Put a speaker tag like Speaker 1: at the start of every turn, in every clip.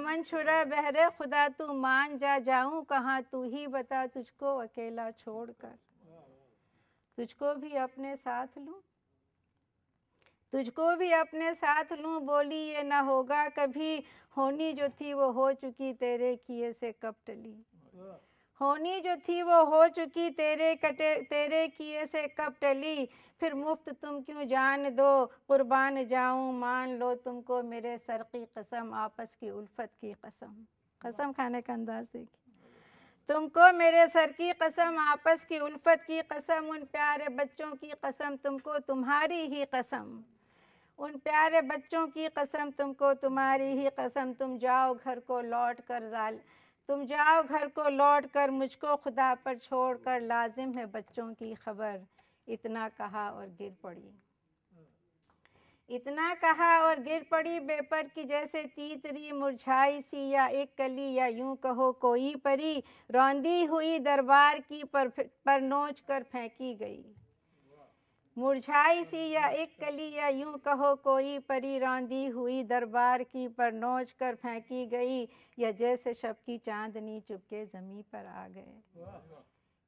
Speaker 1: दामन छुड़ा बहरे खुदा तू मान जा, जाऊं कहाँ तू ही बता, तुझको अकेला छोड़कर। तुझको भी अपने साथ लूं, तुझको भी अपने साथ लूं, बोली ये ना होगा कभी, होनी जो थी वो हो चुकी तेरे किए से कब टली। होनी जो थी वो हो चुकी तेरे किए से कब टली, फिर मुफ्त तुम क्यों जान दो, कुर्बान जाऊं मान लो तुमको मेरे सर की कसम, आपस की उल्फत की कसम। कसम खाने का अंदाज देखिए। तुमको मेरे सर की कसम, आपस की उल्फत की कसम, उन प्यारे बच्चों की कसम तुमको तुम्हारी ही कसम, उन प्यारे बच्चों की कसम तुमको तुम्हारी ही कसम। तुम जाओ घर को लौट कर तुम जाओ घर को लौट कर, मुझको खुदा पर छोड़ कर, लाजिम है बच्चों की खबर। इतना कहा और गिर पड़ी, इतना कहा और गिर पड़ी, बेपर की जैसे तीतरी मुरझाई सी, या एक कली या यूं कहो कोई परी, रौंदी हुई दरबार की पर नोच कर फेंकी गई। मुरझाई सी या एक कली या यूं कहो कोई परी, रौंदी हुई दरबार की पर नोच कर फेंकी गई, या जैसे शब की चांदनी चुपके ज़मीं पर आ गए,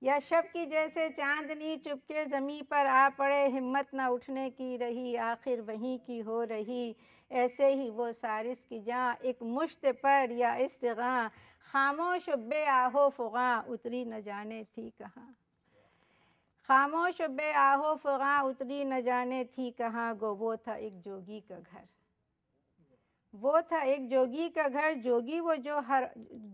Speaker 1: या शब की जैसे चांदनी चुपके ज़मीं पर आ पड़े, हिम्मत न उठने की रही आखिर वहीं की हो रही। ऐसे ही वो सारिस की जाँ एक मुश्त पर या इस्तिग़ां, खामोश बे आहो फ़ुग़ां उतरी न जाने थी कहाँ, खामोश बे आहो फ़ुग़ां उतरी न जाने थी कहाँ। गो वो था एक जोगी का घर, वो था एक जोगी का घर,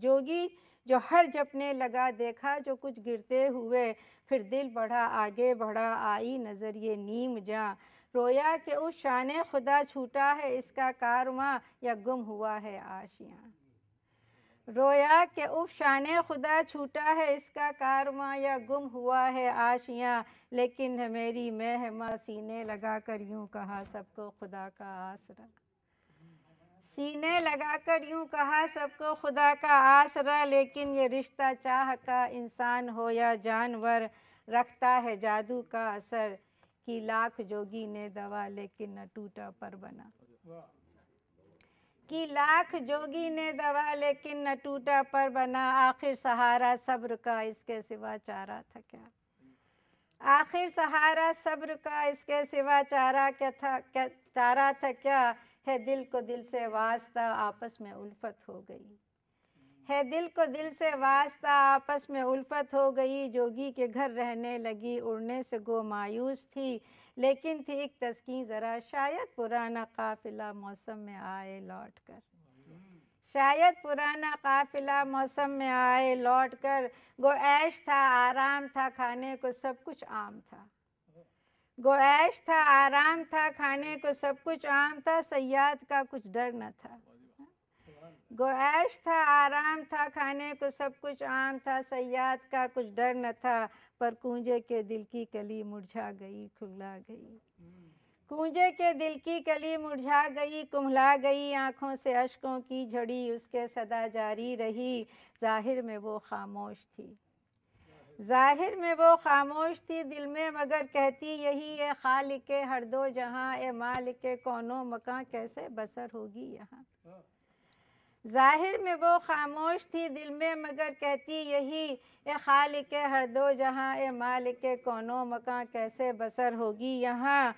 Speaker 1: जोगी जो हर जपने लगा, देखा जो कुछ गिरते हुए, फिर दिल बढ़ा आगे बढ़ा, आई नज़र ये नीम जाँ, रोया कि उस शाने खुदा छूटा है इसका कारवां, या गुम हुआ है आशियाँ। रोया कि उस शाने खुदा छूटा है इसका कारवां, या गुम हुआ है आशियाँ। लेकिन है मेरी मेहमा सीने लगा कर यूं कहा, सबको खुदा का आसरा, सीने लगाकर यूं कहा सबको खुदा का आसरा। लेकिन ये रिश्ता चाह का इंसान हो या जानवर, रखता है जादू का असर, कि लाख जोगी ने दवा लेकिन न टूटा पर बना, कि लाख जोगी ने दवा लेकिन न टूटा पर बना। आखिर सहारा सब्र का इसके सिवा चारा था क्या, आखिर सहारा सब्र का इसके सिवा चारा क्या था, चारा था क्या। है दिल को दिल से वास्ता आपस में उल्फत हो गई, है दिल को दिल से वास्ता आपस में उल्फत हो गई। जोगी के घर रहने लगी, उड़ने से गो मायूस थी, लेकिन थी एक तस्कीन ज़रा, शायद पुराना काफिला मौसम में आए लौट कर, शायद पुराना काफिला मौसम में आए लौट कर। गो ऐश था आराम था खाने को सब कुछ आम था, गो ऐश था आराम था खाने को सब कुछ आम था, सयाद का कुछ डर न था। गो ऐश था आराम था खाने को सब कुछ आम था, सयाद का कुछ डर न था। पर कूंजे के दिल की कली मुरझा गई कुम्हला गई, कूंजे के दिल की कली मुरझा गई कुम्हला गई। आँखों से अश्कों की झड़ी उसके सदा जारी रही, ज़ाहिर में वो खामोश थी, ज़ाहिर में वो खामोश थी, दिल में मगर कहती यही है, खालिके हर दो जहाँ, ए मालिके कौनो मकां कैसे बसर होगी यहाँ। ज़ाहिर में वो खामोश थी, दिल में मगर कहती यही, ए खालिके हर दो जहाँ, ए मालिके कौनो मकां कैसे बसर होगी यहाँ।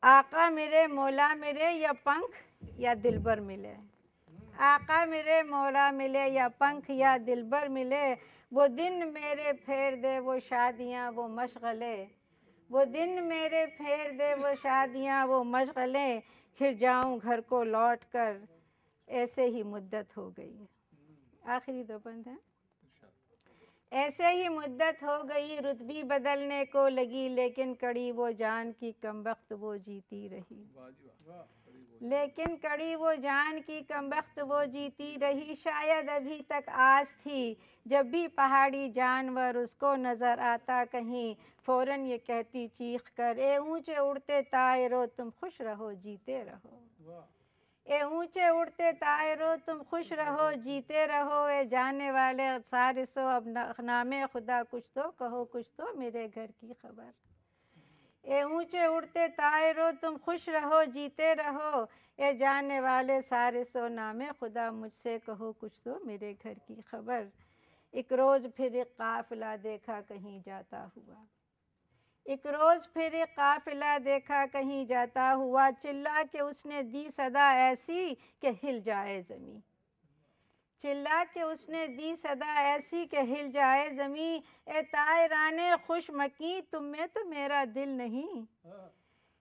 Speaker 1: आका मेरे मौला मेरे, या पंख या दिलबर मिले, आका मेरे मौला मिले, या पंख या दिलबर मिले। वो दिन मेरे फेर दे वो शादियाँ वो मशगले, वो दिन मेरे फेर दे वो शादियाँ वो मशगले, फिर जाऊँ घर को लौट कर, ऐसे ही मुद्दत हो गई। आखिरी दो बंद हैं। ऐसे ही मुद्दत हो गई, रुतबी बदलने को लगी, लेकिन कड़ी वो जान की कमबख्त वो जीती रही, लेकिन कड़ी वो जान की कमबख्त वो जीती रही। शायद अभी तक आस थी, जब भी पहाड़ी जानवर उसको नज़र आता कहीं, फ़ौरन ये कहती चीख कर, ए ऊंचे उड़ते तायरो तुम खुश रहो जीते रहो, ए ऊंचे उड़ते तायरो तुम खुश रहो जीते रहो। ए जाने वाले सारिसो अब नामे खुदा कुछ तो कहो, कुछ तो मेरे घर की खबर, ए ऊंचे उड़ते तायरो तुम खुश रहो जीते रहो, ए जाने वाले सारे सो नामे खुदा मुझसे कहो कुछ तो मेरे घर की खबर। एक रोज़ फिर एक काफिला देखा कहीं जाता हुआ, एक रोज़ फिर एक काफिला देखा कहीं जाता हुआ, चिल्ला के उसने दी सदा ऐसी कि हिल जाए ज़मीं, चिल्ला के उसने दी सदा ऐसी कि हिल जाए ज़मीं। ए तायराने खुशमकी तुम में तो मेरा दिल नहीं,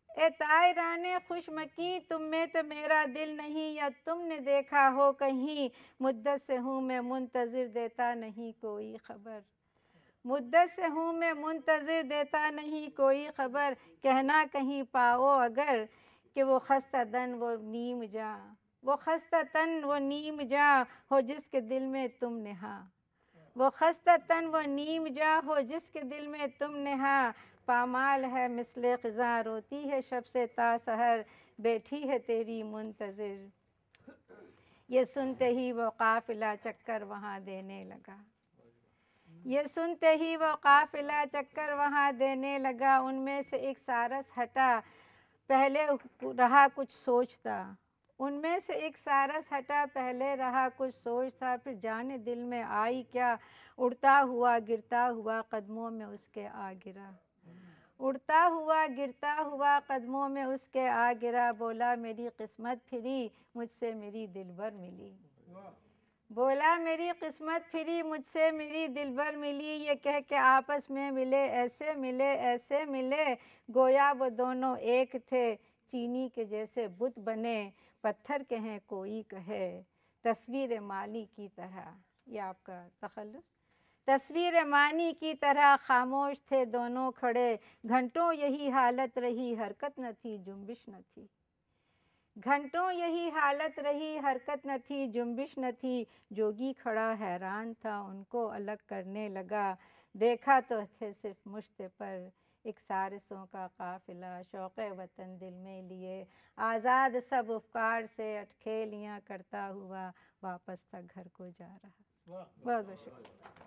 Speaker 1: ए तायराने खुशमकी तुम में तो मेरा दिल नहीं, या तुमने देखा हो कहीं मुद्दत से हूँ मैं मुंतज़िर देता नहीं कोई खबर, मुद्दत से हूँ मैं मुंतज़िर देता नहीं कोई खबर। कहना कहीं पाओ अगर कि वो खस्ता तन वो नीम जा, वो खस्ता तन वो नीम जा हो जिसके दिल में तुम नेहा, वो खस्ता तन वो नीम जा हो जिसके दिल में तुम नेहा। पामाल है मिसले ख़िज़ां रोती है शब से ता सहर, बैठी है तेरी मुंतज़िर। ये सुनते ही वो काफ़िला चक्कर वहाँ देने लगा, ये सुनते ही वो काफ़िला चक्कर वहाँ देने लगा। उनमें से एक सारस हटा पहले रहा कुछ सोचता, उनमें से एक सारस हटा पहले रहा कुछ सोचता, फिर जाने दिल में आई क्या, उड़ता हुआ गिरता हुआ कदमों में उसके आ गिरा, उड़ता हुआ गिरता हुआ कदमों में उसके आ गिरा। बोला मेरी किस्मत फिरी मुझसे मेरी दिलबर मिली, बोला मेरी किस्मत फिरी मुझसे मेरी दिलबर मिली। ये कह के आपस में मिले ऐसे मिले ऐसे मिले, गोया वो दोनों एक थे चीनी के जैसे बुत बने, पत्थर के हैं कोई कहे तस्वीर माली की तरह। ये आपका तखल्लुस। तस्वीर मानी की तरह खामोश थे दोनों खड़े, घंटों यही हालत रही हरकत न थी जुम्बिश न थी, घंटों यही हालत रही हरकत न थी जुम्बिश न थी। जोगी खड़ा हैरान था उनको अलग करने लगा, देखा तो थे सिर्फ मुश्त पर एक सारसों का काफिला, शौक़े वतन दिल में लिए आज़ाद सब अफ़कार से अटखेलियाँ करता हुआ वापस तक घर को जा रहा। बहुत बहुत शुक्रिया।